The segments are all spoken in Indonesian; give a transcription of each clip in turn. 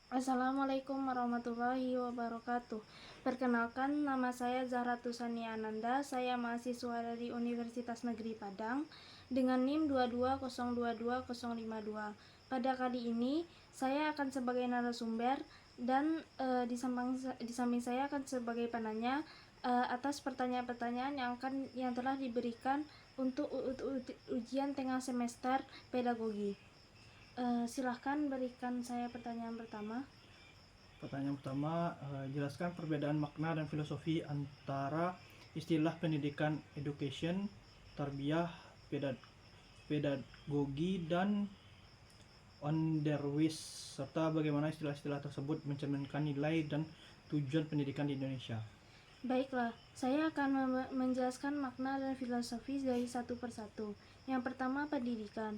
Assalamualaikum warahmatullahi wabarakatuh. Perkenalkan, nama saya Zahra Tusani Ananda. Saya mahasiswa dari Universitas Negeri Padang dengan NIM 2202252. Pada kali ini, saya akan sebagai narasumber dan di samping saya akan sebagai penanya atas pertanyaan-pertanyaan yang telah diberikan untuk ujian tengah semester pedagogi. Silahkan berikan saya pertanyaan pertama. Pertanyaan pertama, jelaskan perbedaan makna dan filosofi antara istilah pendidikan education, tarbiyah, pedagogi, dan onderwijs, serta bagaimana istilah-istilah tersebut mencerminkan nilai dan tujuan pendidikan di Indonesia. Baiklah, saya akan menjelaskan makna dan filosofi dari satu persatu. Yang pertama, pendidikan.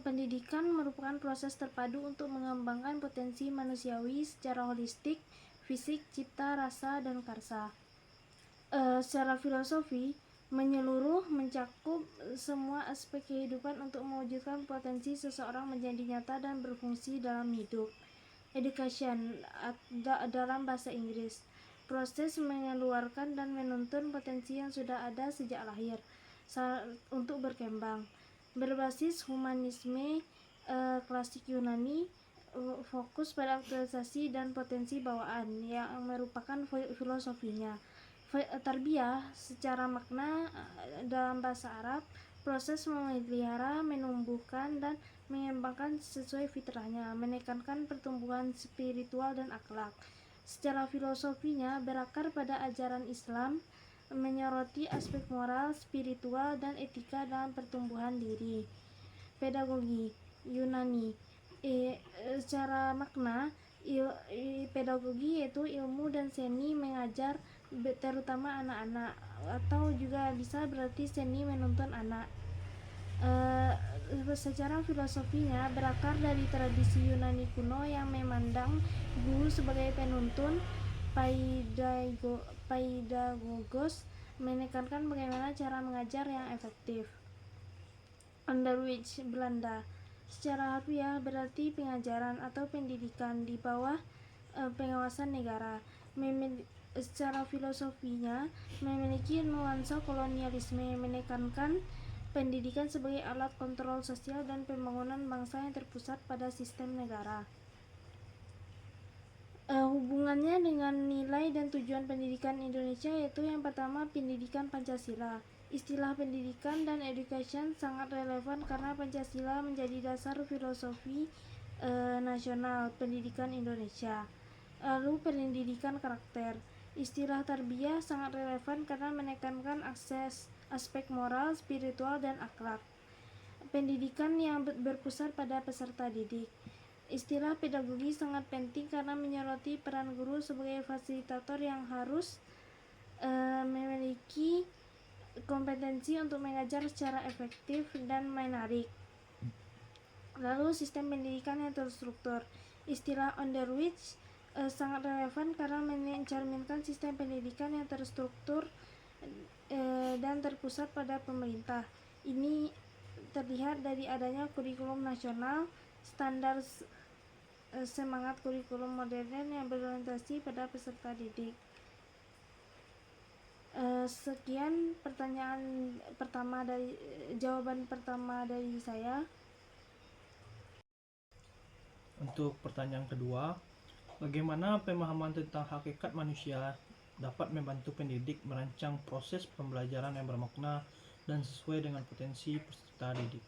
Pendidikan merupakan proses terpadu untuk mengembangkan potensi manusiawi secara holistik, fisik, cipta, rasa, dan karsa. Secara filosofi, menyeluruh mencakup semua aspek kehidupan untuk mewujudkan potensi seseorang menjadi nyata dan berfungsi dalam hidup. Education dalam bahasa Inggris, proses mengeluarkan dan menuntun potensi yang sudah ada sejak lahir untuk berkembang. Berbasis humanisme klasik Yunani, fokus pada aktualisasi dan potensi bawaan yang merupakan filosofinya. Tarbiyah secara makna dalam bahasa Arab, proses memelihara, menumbuhkan, dan mengembangkan sesuai fitrahnya, menekankan pertumbuhan spiritual dan akhlak. Secara filosofinya berakar pada ajaran Islam, menyoroti aspek moral, spiritual, dan etika dalam pertumbuhan diri. Pedagogi Yunani, secara makna pedagogi yaitu ilmu dan seni mengajar, terutama anak-anak, atau juga bisa berarti seni menuntun anak. Secara filosofinya berakar dari tradisi Yunani kuno yang memandang guru sebagai penuntun, paidagogos, menekankan bagaimana cara mengajar yang efektif. Onderwijs Belanda, secara harfiah berarti pengajaran atau pendidikan di bawah pengawasan negara. Secara filosofinya memiliki nuansa kolonialisme, menekankan pendidikan sebagai alat kontrol sosial dan pembangunan bangsa yang terpusat pada sistem negara. Hubungannya dengan nilai dan tujuan pendidikan Indonesia yaitu yang pertama, pendidikan Pancasila. Istilah pendidikan dan education sangat relevan karena Pancasila menjadi dasar filosofi nasional pendidikan Indonesia. Lalu pendidikan karakter. Istilah tarbiyah sangat relevan karena menekankan aspek moral, spiritual, dan akhlak. Pendidikan yang berpusat pada peserta didik. Istilah pedagogi sangat penting karena menyoroti peran guru sebagai fasilitator yang harus memiliki kompetensi untuk mengajar secara efektif dan menarik. Lalu sistem pendidikan yang terstruktur. Istilah onderwijs sangat relevan karena mencerminkan sistem pendidikan yang terstruktur dan terpusat pada pemerintah. Ini terlihat dari adanya kurikulum nasional, standar semangat kurikulum modern yang berorientasi pada peserta didik. Sekian jawaban pertama dari saya. Untuk pertanyaan kedua, bagaimana pemahaman tentang hakikat manusia dapat membantu pendidik merancang proses pembelajaran yang bermakna dan sesuai dengan potensi peserta didik?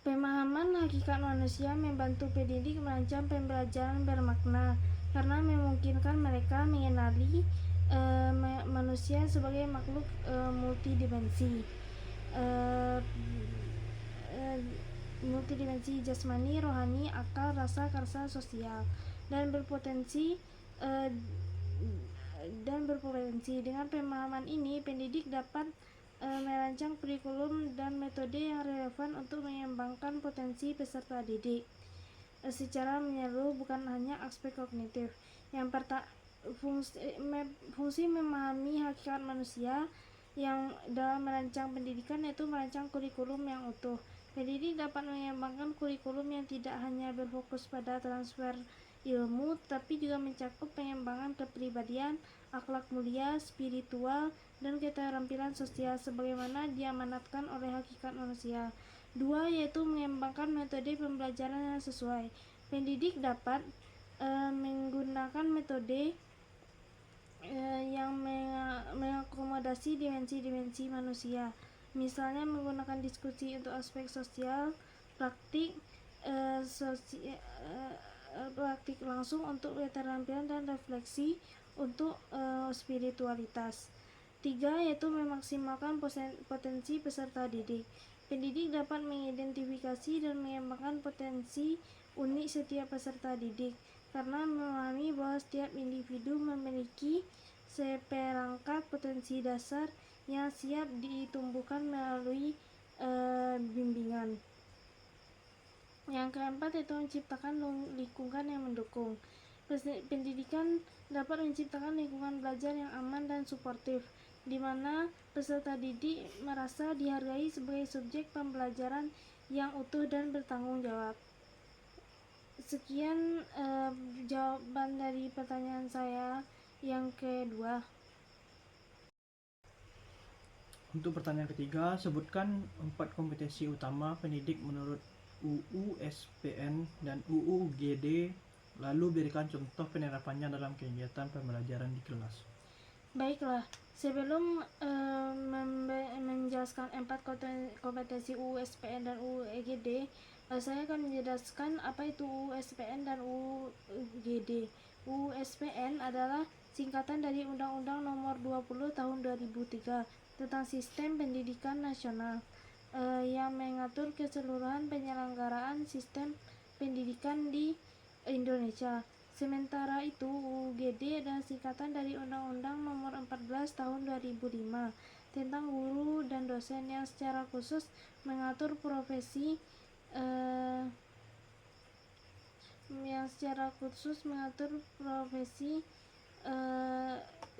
Pemahaman hakikat manusia membantu pendidik merancang pembelajaran bermakna karena memungkinkan mereka mengenali manusia sebagai makhluk multidimensi jasmani, rohani, akal, rasa, karsa, sosial, dan berpotensi. Dengan pemahaman ini, pendidik dapat merancang kurikulum dan metode yang relevan untuk mengembangkan potensi peserta didik secara menyeluruh, bukan hanya aspek kognitif. Yang fungsi memahami hakikat manusia yang dalam merancang pendidikan yaitu merancang kurikulum yang utuh, Pendidik dapat mengembangkan kurikulum yang tidak hanya berfokus pada transfer ilmu, tapi juga mencakup pengembangan kepribadian, akhlak mulia, spiritual, dan keterampilan sosial sebagaimana diamanatkan oleh hakikat manusia. 2. Yaitu mengembangkan metode pembelajaran yang sesuai. Pendidik dapat menggunakan metode yang mengakomodasi dimensi-dimensi manusia, misalnya menggunakan diskusi untuk aspek sosial, praktik praktik langsung untuk keterampilan, dan refleksi untuk spiritualitas. 3. Yaitu memaksimalkan potensi peserta didik. Pendidik dapat mengidentifikasi dan mengembangkan potensi unik setiap peserta didik karena memahami bahwa setiap individu memiliki seperangkat potensi dasar yang siap ditumbuhkan melalui bimbingan. Yang keempat yaitu menciptakan lingkungan yang mendukung. Pendidikan dapat menciptakan lingkungan belajar yang aman dan suportif, di mana peserta didik merasa dihargai sebagai subjek pembelajaran yang utuh dan bertanggung jawab. Sekian jawaban dari pertanyaan saya yang kedua. Untuk pertanyaan ketiga, sebutkan 4 kompetensi utama pendidik menurut UU SPN dan UU GD, lalu berikan contoh penerapannya dalam kegiatan pembelajaran di kelas. Baiklah, sebelum menjelaskan 4 kompetensi UU SPN dan UU GD, saya akan menjelaskan apa itu UU SPN dan UU GD. UU SPN adalah singkatan dari Undang-Undang Nomor 20 Tahun 2003 tentang Sistem Pendidikan Nasional, yang mengatur keseluruhan penyelenggaraan sistem pendidikan di Indonesia. Sementara itu, UU GD adalah singkatan dari Undang-Undang Nomor 14 Tahun 2005 tentang guru dan dosen, yang secara khusus mengatur profesi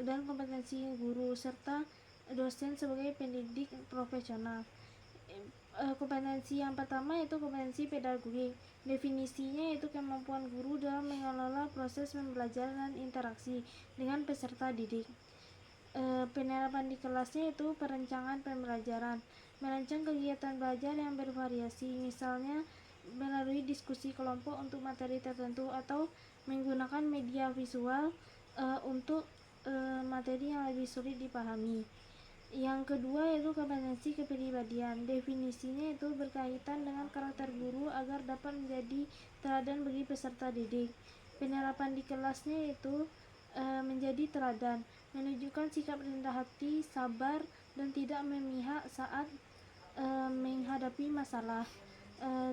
dan kompetensi guru serta dosen sebagai pendidik profesional. Kompetensi yang pertama yaitu kompetensi pedagogik. Definisinya yaitu kemampuan guru dalam mengelola proses pembelajaran dan interaksi dengan peserta didik. Penerapan di kelasnya itu perencanaan pembelajaran, merancang kegiatan belajar yang bervariasi, misalnya melalui diskusi kelompok untuk materi tertentu atau menggunakan media visual untuk materi yang lebih sulit dipahami. Yang kedua yaitu kompetensi kepribadian. Definisinya itu berkaitan dengan karakter guru agar dapat menjadi teladan bagi peserta didik. Penerapan di kelasnya itu menjadi teladan, menunjukkan sikap rendah hati, sabar, dan tidak memihak saat menghadapi masalah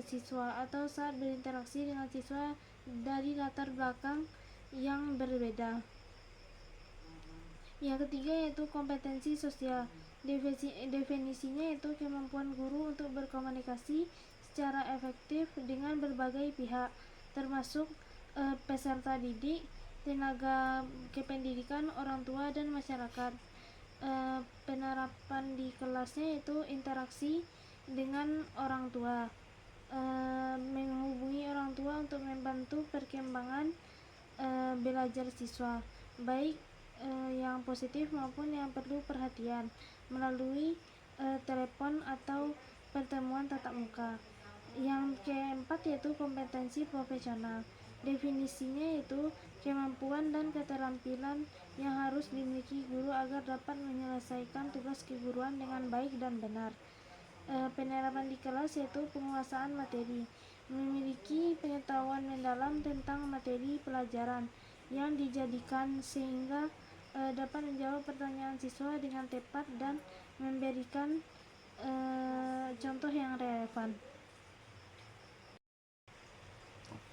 siswa atau saat berinteraksi dengan siswa dari latar belakang yang berbeda. Yang ketiga yaitu kompetensi sosial. Definisinya yaitu kemampuan guru untuk berkomunikasi secara efektif dengan berbagai pihak, termasuk peserta didik, tenaga kependidikan, orang tua, dan masyarakat. Penerapan di kelasnya yaitu interaksi dengan orang tua, menghubungi orang tua untuk membantu perkembangan belajar siswa, baik yang positif maupun yang perlu perhatian, melalui telepon atau pertemuan tatap muka. Yang keempat yaitu kompetensi profesional. Definisinya yaitu kemampuan dan keterampilan yang harus dimiliki guru agar dapat menyelesaikan tugas keguruan dengan baik dan benar. Penerapan di kelas yaitu penguasaan materi, memiliki pengetahuan mendalam tentang materi pelajaran yang dijadikan sehingga dapat menjawab pertanyaan siswa dengan tepat dan memberikan contoh yang relevan.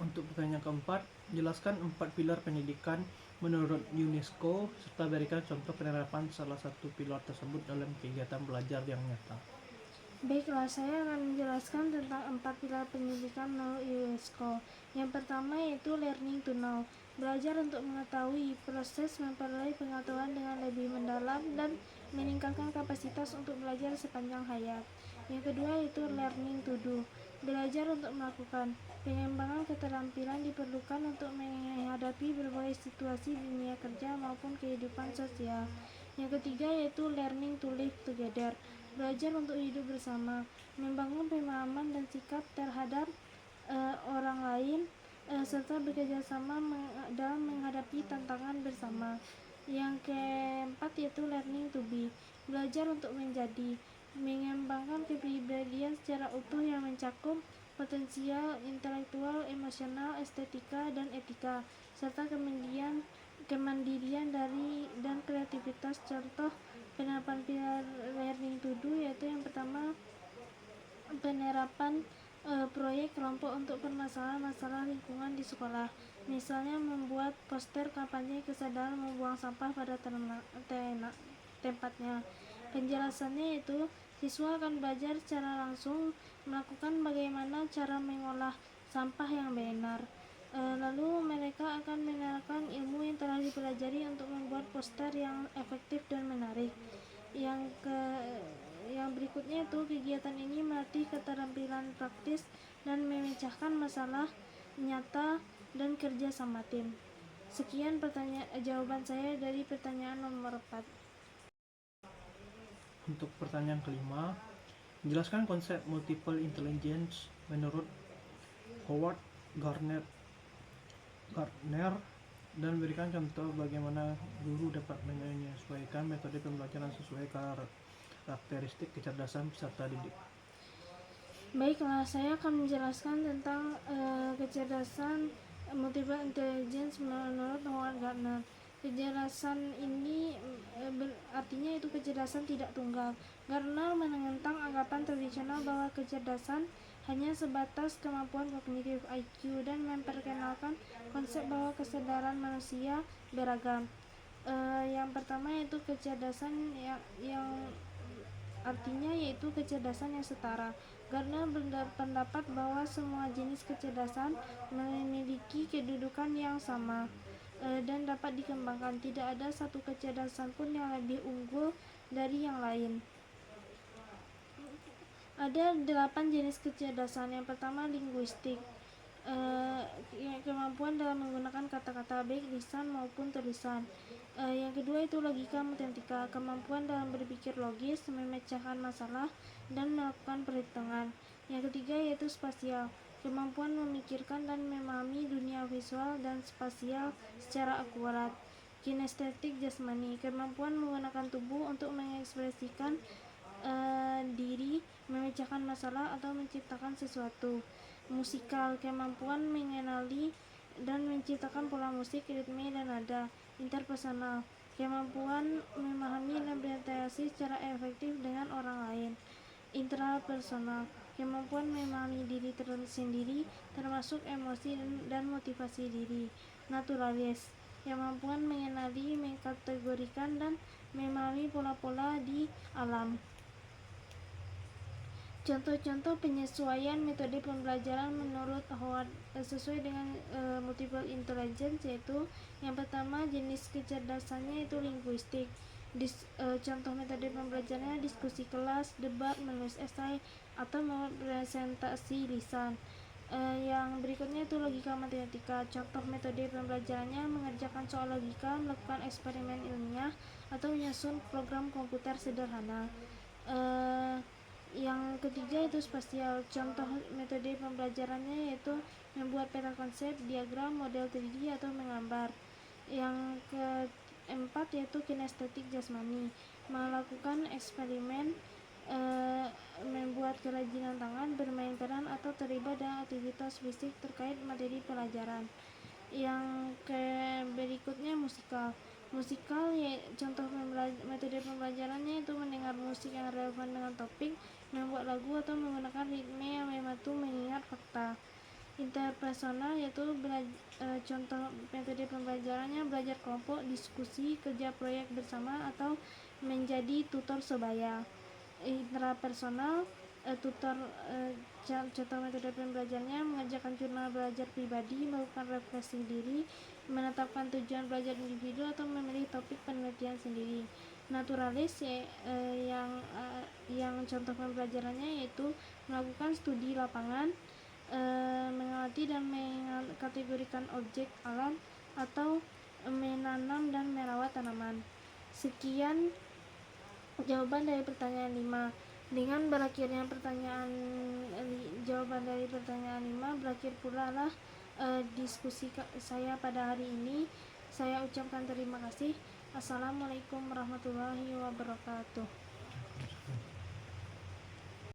Untuk pertanyaan keempat, jelaskan 4 pilar pendidikan menurut UNESCO serta berikan contoh penerapan salah satu pilar tersebut dalam kegiatan belajar yang nyata. Baiklah, saya akan menjelaskan tentang 4 pilar pendidikan menurut UNESCO. Yang pertama yaitu learning to know, belajar untuk mengetahui, proses memperoleh pengetahuan dengan lebih mendalam dan meningkatkan kapasitas untuk belajar sepanjang hayat. Yang kedua yaitu learning to do, belajar untuk melakukan. Pengembangan keterampilan diperlukan untuk menghadapi berbagai situasi dunia kerja maupun kehidupan sosial. Yang ketiga yaitu learning to live together, belajar untuk hidup bersama, membangun pemahaman dan sikap terhadap orang lain serta bekerja sama dalam menghadapi tantangan bersama. Yang keempat yaitu learning to be, belajar untuk menjadi, mengembangkan kepribadian secara utuh yang mencakup potensial intelektual, emosional, estetika, dan etika, serta kemandirian dan kreativitas. Contoh penerapan pilar learning to do yaitu yang pertama penerapan proyek kelompok untuk permasalahan masalah lingkungan di sekolah, misalnya membuat poster kampanye kesadaran membuang sampah pada tempatnya. Penjelasannya itu siswa akan belajar secara langsung melakukan bagaimana cara mengolah sampah yang benar. Lalu mereka akan menerapkan ilmu yang telah dipelajari untuk membuat poster yang efektif dan menarik. Yang berikutnya itu kegiatan ini melatih keterampilan praktis dan memecahkan masalah nyata dan kerja sama tim. Sekian jawaban saya dari pertanyaan nomor 4. Untuk pertanyaan kelima, jelaskan konsep multiple intelligence menurut Howard Gardner dan berikan contoh bagaimana guru dapat menyesuaikan metode pembelajaran sesuai karakteristik kecerdasan peserta didik. Baiklah, saya akan menjelaskan tentang kecerdasan multiple intelligence menurut Howard Gardner. Kecerdasan ini artinya itu kecerdasan tidak tunggal. Gardner menentang anggapan tradisional bahwa kecerdasan hanya sebatas kemampuan kognitif IQ dan memperkenalkan konsep bahwa kesadaran manusia beragam. Yang pertama yaitu kecerdasan yang artinya yaitu kecerdasan yang setara. Gardner berpendapat bahwa semua jenis kecerdasan memiliki kedudukan yang sama dan dapat dikembangkan. Tidak ada satu kecerdasan pun yang lebih unggul dari yang lain. Ada 8 jenis kecerdasan. Yang pertama linguistik, kemampuan dalam menggunakan kata-kata baik lisan maupun tulisan. Yang kedua itu logika matematika, kemampuan dalam berpikir logis, memecahkan masalah, dan melakukan perhitungan. Yang ketiga yaitu spasial, kemampuan memikirkan dan memahami dunia visual dan spasial secara akurat. Kinestetik jasmani, kemampuan menggunakan tubuh untuk mengekspresikan diri, memecahkan masalah, atau menciptakan sesuatu. Musikal, kemampuan mengenali dan menciptakan pola musik, ritme, dan nada. Interpersonal, kemampuan memahami dan berinteraksi secara efektif dengan orang lain. Intrapersonal, kemampuan memahami diri sendiri, termasuk emosi dan motivasi diri. Naturalis, kemampuan mengenali, mengkategorikan, dan memahami pola-pola di alam. Contoh-contoh penyesuaian metode pembelajaran menurut Howard sesuai dengan multiple intelligence yaitu yang pertama jenis kecerdasannya itu linguistik. Contoh metode pembelajarannya diskusi kelas, debat, menulis esai, atau presentasi lisan. Yang berikutnya itu logika matematika. Contoh metode pembelajarannya mengerjakan soal logika, melakukan eksperimen ilmiah, atau menyusun program komputer sederhana. Yang ketiga itu spasial. Contoh metode pembelajarannya yaitu membuat peta konsep, diagram, model 3D, atau menggambar. Yang keempat yaitu kinestetik jasmani, melakukan eksperimen, membuat kerajinan tangan, bermain peran, atau terlibat dalam aktivitas fisik terkait materi pelajaran. Yang berikutnya musikal. Contoh metode pembelajarannya itu mendengar musik yang relevan dengan topik, membuat lagu, atau menggunakan ritme yang membantu mengingat fakta. Interpersonal yaitu contoh metode pembelajarannya belajar kelompok, diskusi, kerja proyek bersama, atau menjadi tutor sebaya. Intrapersonal contoh metode pembelajarannya mengerjakan jurnal belajar pribadi, melakukan refleksi diri, menetapkan tujuan belajar individu, atau memilih topik penelitian sendiri. Naturalis yang contoh pembelajarannya yaitu melakukan studi lapangan, mengamati dan mengkategorikan objek alam, atau menanam dan merawat tanaman. Sekian jawaban dari pertanyaan 5. Dengan berakhirnya jawaban dari pertanyaan 5, berakhir pula lah diskusi saya pada hari ini. Saya ucapkan terima kasih. Assalamualaikum warahmatullahi wabarakatuh.